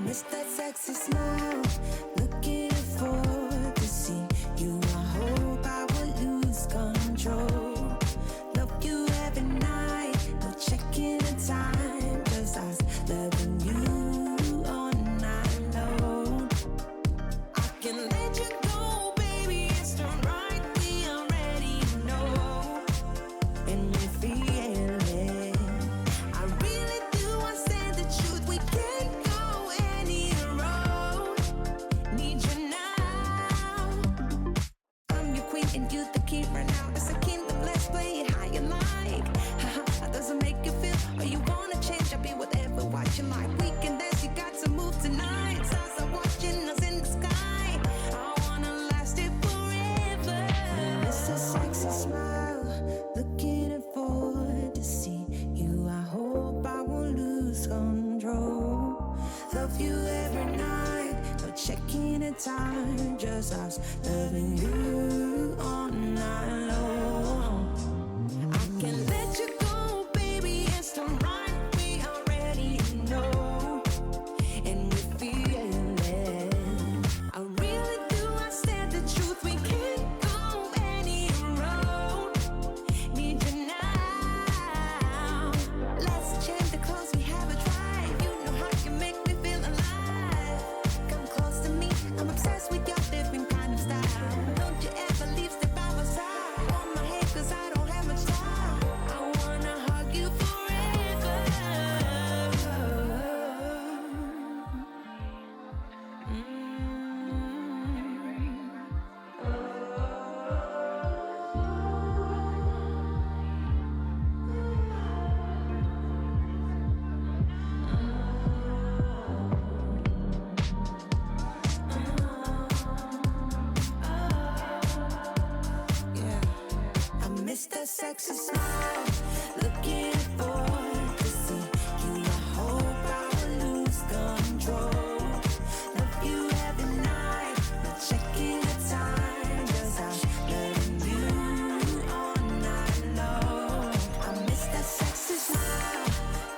miss that sexy smile, looking forward to see you. I hope I will lose control. Love you every night, no checking the time, just us loving you all night long. I can let you go, baby, it's the right we already know, and we feel it. I really do, I say the truth, we can't go any road. Need you now. I'm your queen and you the king right now. It's a kingdom, let's play it how you like. Haha, doesn't make you feel, or you wanna change, I'll be whatever, what you like. We can dance, you got to move tonight. Stars are watching us in the sky. I wanna last it forever. It's a sexy smile, looking forward to see you. I hope I won't lose control. Love you every night, no checking the time, just us loving you all night long. I can let you go, baby, it's the right we already know, and we feel it. I really do, I said the truth, we can't go any road. Need you now. Let's change the clothes, we have a drive. You know how you make me feel alive. Come close to me, I'm obsessed with your different kind of style. Don't you ever leave, step by my side. On my head, cause I don't have much time. I wanna hug you forever. Yeah, I miss that sexy smile, looking forward to see you. I hope I will lose control. Love you every night, not checking the time, just us loving you all night long. I miss that sexy smile,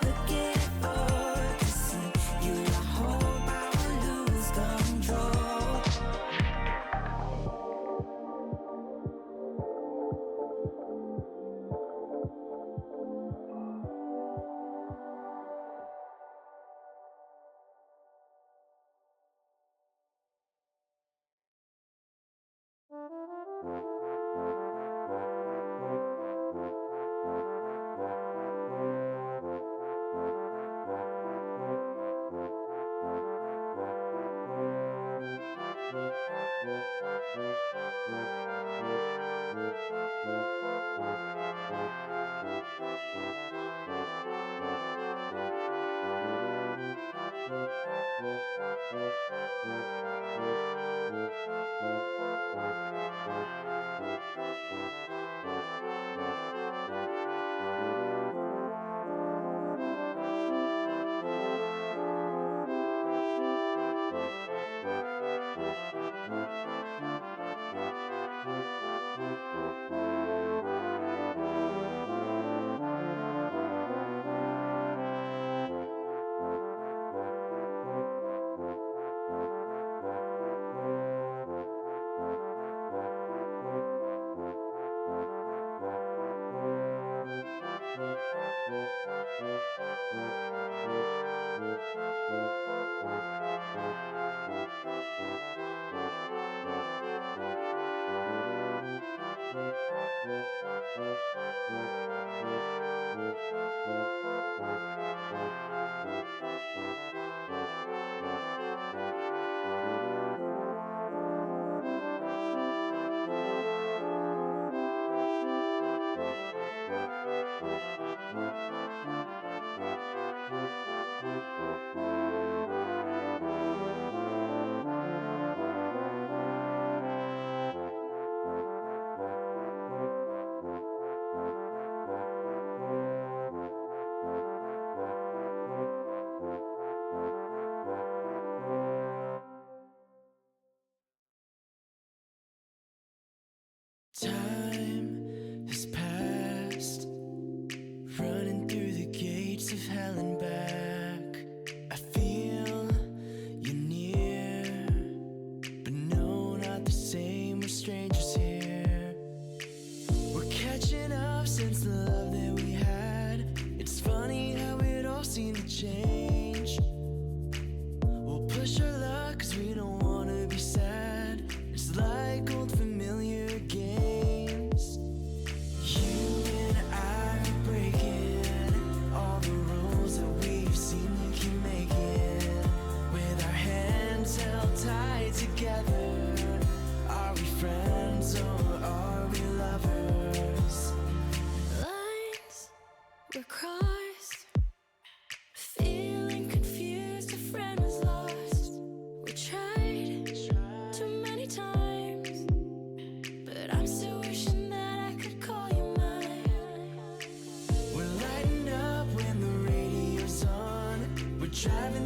looking forward to see you. I hope I will lose control. Time has passed, running through the gates of hell and back. I feel change. We'll push our luck cause we don't wanna be sad. It's like old familiar games. You and I are breaking all the rules that we've seen we can make it. With our hands held tight together. Are we friends or are we lovers? Lines were crossed. Feeling confused, a friend was lost. We tried too many times, but I'm still wishing that I could call you mine. We're lighting up when the radio's on. We're driving